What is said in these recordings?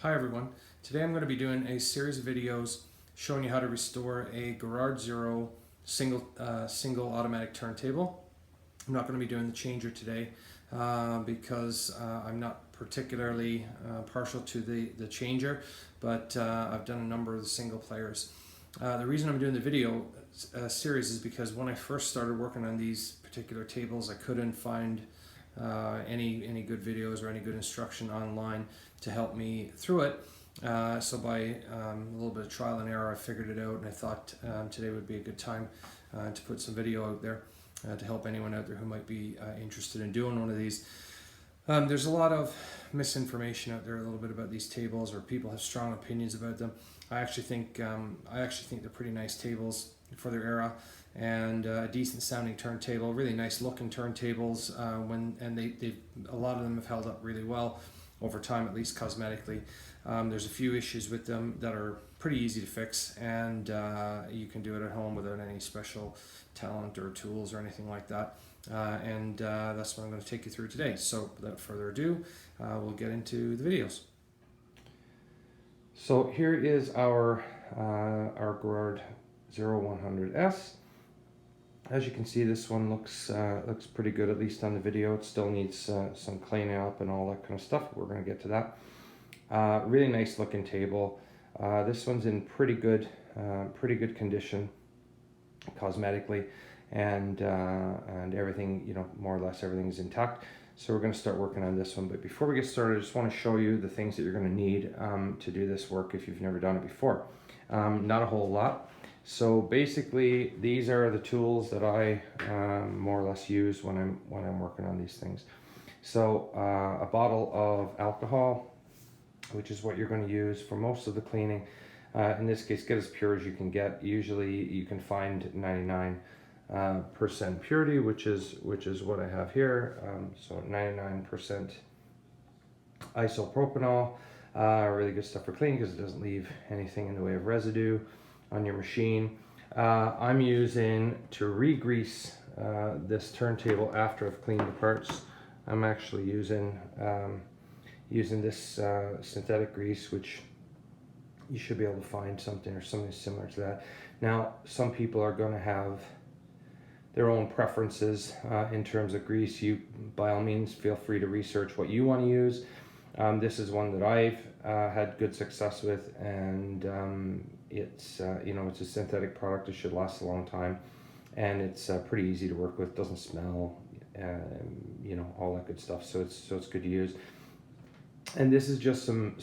Hi everyone. Today I'm going to be doing a series of videos showing you how to restore a Garrard Zero single automatic turntable. I'm not going to be doing the changer today because I'm not particularly partial to the changer, but I've done a number of the single players. The reason I'm doing the video series is because when I first started working on these particular tables, I couldn't find any good videos or any good instruction online to help me through it. So by a little bit of trial and error, I figured it out, and I thought today would be a good time to put some video out there to help anyone out there who might be interested in doing one of these. There's a lot of misinformation out there a little bit about these tables, or people have strong opinions about them. I actually think they're pretty nice tables for their era, and a decent sounding turntable, really nice looking turntables. A lot of them have held up really well over time, at least cosmetically. There's a few issues with them that are pretty easy to fix, and you can do it at home without any special talent or tools or anything like that. That's what I'm going to take you through today. So without further ado, we'll get into the videos. So here is our Garrard 0100S. As you can see, this one looks pretty good, at least on the video. It still needs some cleaning up and all that kind of stuff. We're going to get to that. Really nice looking table. This one's in pretty good condition cosmetically, and everything, more or less everything's intact. So we're going to start working on this one. But before we get started, I just want to show you the things that you're going to need to do this work if you've never done it before. Not a whole lot. So basically, these are the tools that I more or less use when I'm working on these things. So a bottle of alcohol, which is what you're going to use for most of the cleaning. In this case, get as pure as you can get. Usually, you can find 99% purity, which is what I have here. So 99% isopropanol, really good stuff for cleaning because it doesn't leave anything in the way of residue on your machine. I'm using to re-grease this turntable after I've cleaned the parts. I'm actually using this synthetic grease, which you should be able to find something similar to that. Now, some people are going to have their own preferences in terms of grease. You, by all means, feel free to research what you want to use. This is one that I've had good success with, and it's it's a synthetic product. It should last a long time, and it's pretty easy to work with. Doesn't smell, all that good stuff. So it's good to use. And this is just some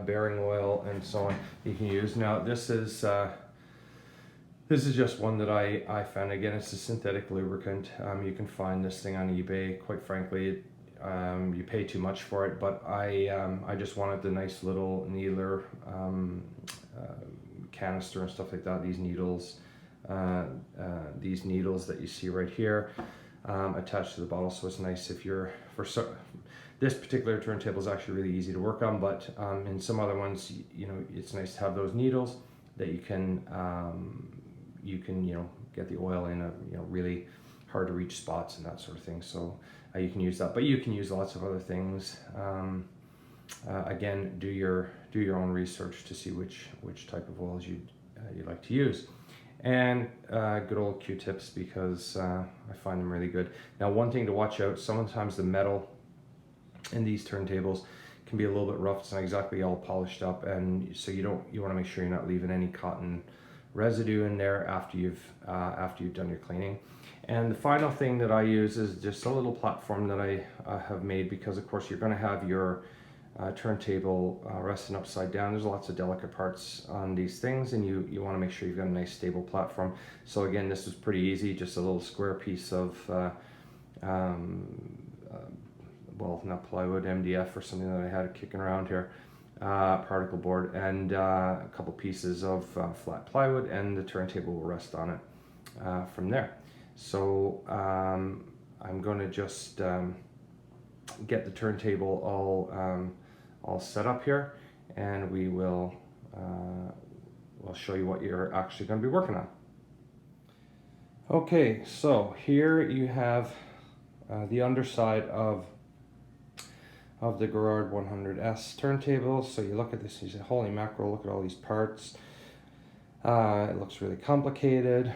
bearing oil and so on you can use. Now this is just one that I found. Again, it's a synthetic lubricant. You can find this thing on eBay. Quite frankly, you pay too much for it, but I just wanted the nice little needler canister and stuff like that. These needles that you see right here attached to the bottle. So it's nice if you're this particular turntable is actually really easy to work on, but in some other ones, it's nice to have those needles that you can get the oil in really hard to reach spots and that sort of thing. So you can use that, but you can use lots of other things. Again, do your own research to see which type of oils you'd like to use, and good old Q-tips, because I find them really good. Now, one thing to watch out: sometimes the metal in these turntables can be a little bit rough. It's not exactly all polished up, and so you want to make sure you're not leaving any cotton residue in there after you've done your cleaning. And the final thing that I use is just a little platform that I have made, because of course you're going to have your turntable resting upside down. There's lots of delicate parts on these things, and you want to make sure you've got a nice stable platform. So again, this was pretty easy, just a little square piece of well, not plywood, MDF or something that I had kicking around here, particle board, and a couple pieces of flat plywood, and the turntable will rest on it from there. So I'm going to just get the turntable all set up here, and we'll show you what you're actually going to be working on. Okay, so here you have the underside of of the Garrard 100S turntable. So you look at this, you say, holy mackerel, look at all these parts. It looks really complicated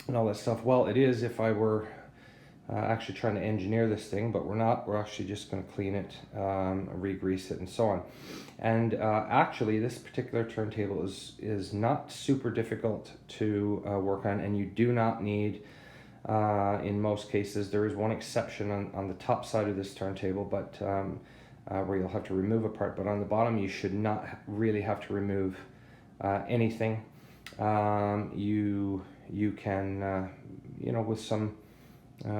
and all that stuff. Well, it is if I were actually trying to engineer this thing, but we're not. We're actually just going to clean it, re-grease it, and so on. And actually, this particular turntable is not super difficult to work on, and you do not need, in most cases, there is one exception on the top side of this turntable, but where you'll have to remove a part, but on the bottom you should not really have to remove anything. You can, with some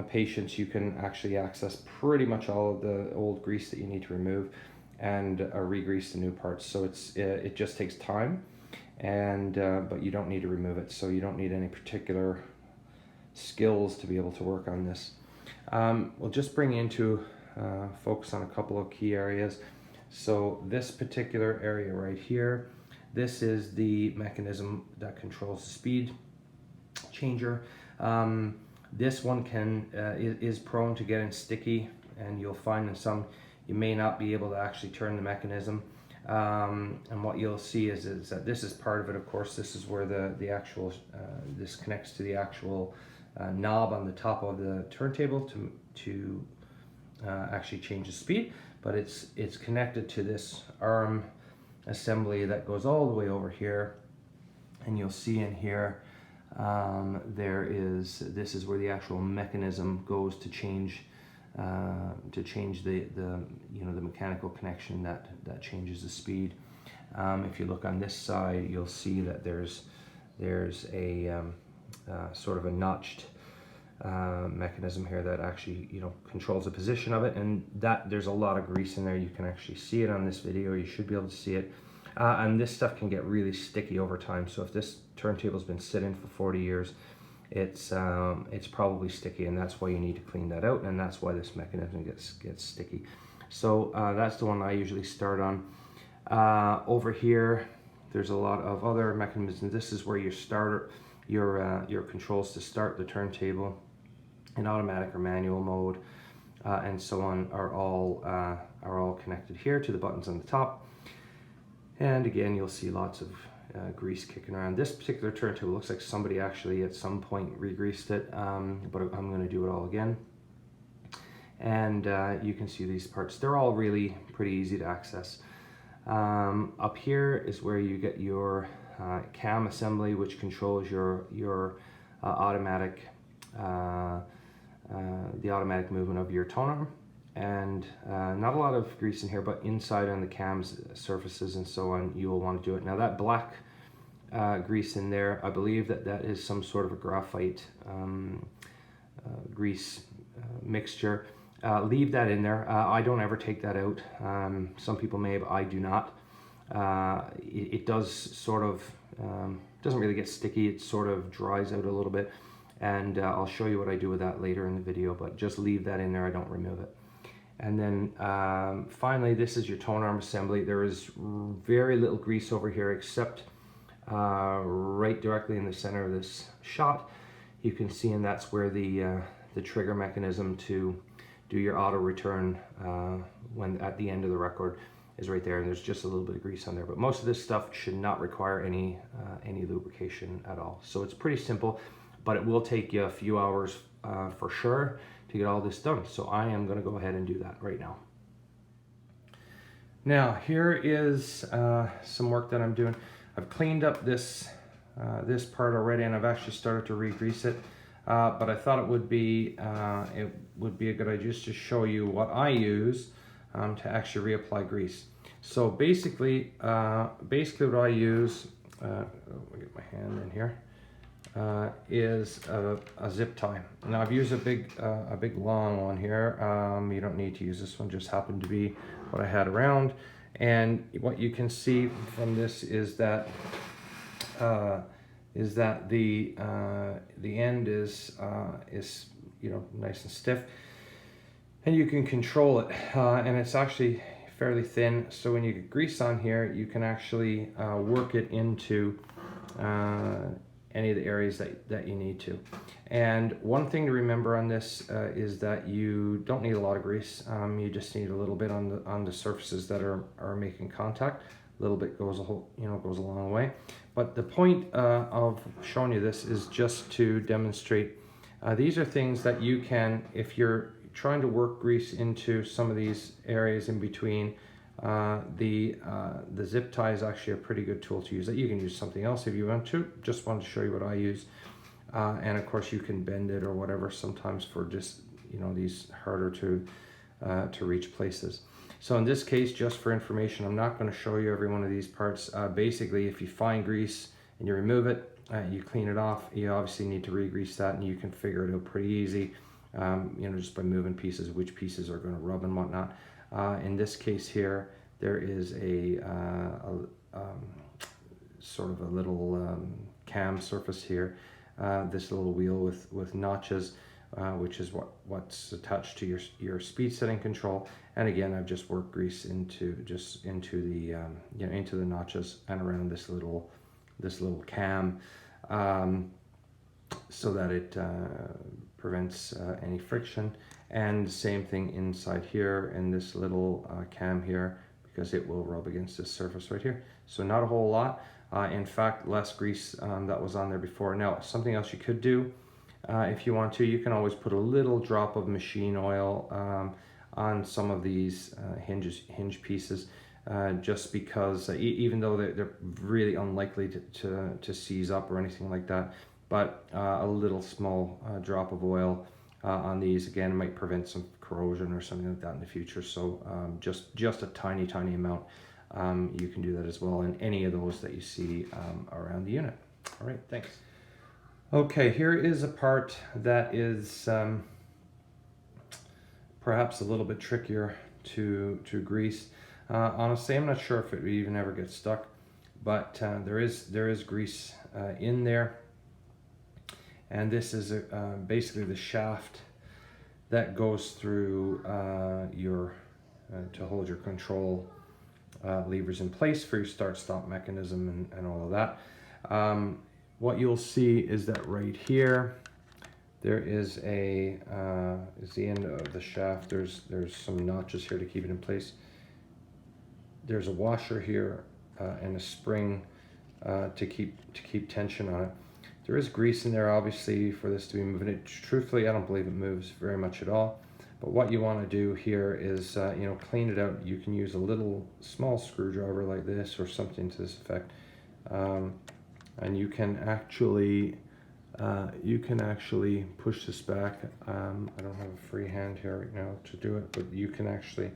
patience, you can actually access pretty much all of the old grease that you need to remove and re-grease the new parts. So it just takes time, and but you don't need to remove it, so you don't need any particular skills to be able to work on this. We'll just bring you into focus on a couple of key areas. So this particular area right here, this is the mechanism that controls the speed changer. This one is prone to getting sticky, and you'll find in some you may not be able to actually turn the mechanism. And what you'll see is that this is part of it. Of course, this is where the actual this connects to the actual knob on the top of the turntable to actually change the speed. But it's connected to this arm assembly that goes all the way over here, and you'll see in here this is where the actual mechanism goes to change the mechanical connection that changes the speed. If you look on this side, you'll see that there's a sort of a notched mechanism here that actually controls the position of it, and that there's a lot of grease in there. You can actually see it on this video. You should be able to see it. And this stuff can get really sticky over time. So if this turntable's been sitting for 40 years, it's probably sticky, and that's why you need to clean that out, and that's why this mechanism gets sticky. So that's the one I usually start on. Over here, there's a lot of other mechanisms. This is where you start your controls to start the turntable in automatic or manual mode, and so on are all connected here to the buttons on the top. And again, you'll see lots of grease kicking around. This particular turntable looks like somebody actually at some point re-greased it, but I'm going to do it all again. And you can see these parts. They're all really pretty easy to access. Up here is where you get your cam assembly, which controls your automatic the automatic movement of your tone arm. And not a lot of grease in here, but inside on the cam's surfaces and so on, you will want to do it. Now that black grease in there, I believe that is some sort of a graphite grease mixture. Leave that in there. I don't ever take that out. Some people may, but I do not. It does sort of, doesn't really get sticky. It sort of dries out a little bit. And I'll show you what I do with that later in the video, but just leave that in there. I don't remove it. And then finally, this is your tone arm assembly. There is very little grease over here, except right directly in the center of this shot. You can see, and that's where the trigger mechanism to do your auto return when at the end of the record is right there. And there's just a little bit of grease on there, but most of this stuff should not require any lubrication at all. So it's pretty simple, but it will take you a few hours for sure to get all this done. So I am going to go ahead and do that right now. Now here is some work that I'm doing. I've cleaned up this part already, and I've actually started to re-grease it. But I thought it would be a good idea just to show you what I use to actually reapply grease. So basically what I use, let me get my hand in here. Is a zip tie. Now I've used a big long one here. You don't need to use this one, just happened to be what I had around. And what you can see from this is that the end is nice and stiff, and you can control it. And it's actually fairly thin. So when you get grease on here, you can actually work it into any of the areas that you need to. And one thing to remember on this is that you don't need a lot of grease. You just need a little bit on the surfaces that are making contact. A little bit goes goes a long way. But the point of showing you this is just to demonstrate these are things that you can, if you're trying to work grease into some of these areas in between, the zip tie is actually a pretty good tool to use. That you can use something else if you want to. Just wanted to show you what I use. And of course you can bend it or whatever sometimes for just these harder to reach places. So in this case, just for information, I'm not going to show you every one of these parts. Basically, if you find grease and you remove it, you clean it off, you obviously need to re-grease that, and you can figure it out pretty easy, just by moving pieces, which pieces are going to rub and whatnot. In this case here, there is a sort of a little cam surface here, this little wheel with notches, which is what's attached to your speed setting control. And again, I've just worked grease into the into the notches and around this little cam, so that it prevents any friction. And same thing inside here in this little cam here, because it will rub against this surface right here. So not a whole lot. In fact, less grease that was on there before. Now, something else you could do, if you want to, you can always put a little drop of machine oil on some of these hinge pieces, just because even though they're really unlikely to seize up or anything like that, but a little small drop of oil on these, again, might prevent some corrosion or something like that in the future. So just a tiny amount. You can do that as well in any of those that you see around the unit. All right, thanks. Okay, here is a part that is perhaps a little bit trickier to grease. Honestly, I'm not sure if it even ever gets stuck, but there is grease in there. And this is basically the shaft that goes through to hold your control levers in place for your start-stop mechanism and all of that. What you'll see is that right here, there is the end of the shaft. There's some notches here to keep it in place. There's a washer here and a spring to keep tension on it. There is grease in there, obviously, for this to be moving. Truthfully, I don't believe it moves very much at all. But what you want to do here is, clean it out. You can use a little small screwdriver like this or something to this effect, and you can actually push this back. I don't have a free hand here right now to do it, but you can actually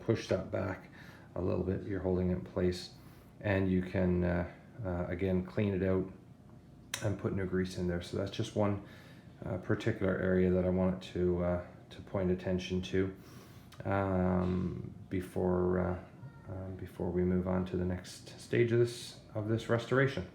push that back a little bit. You're holding it in place, and you can again clean it out and put new grease in there. So that's just one particular area that I wanted to point attention to before we move on to the next stage of this restoration.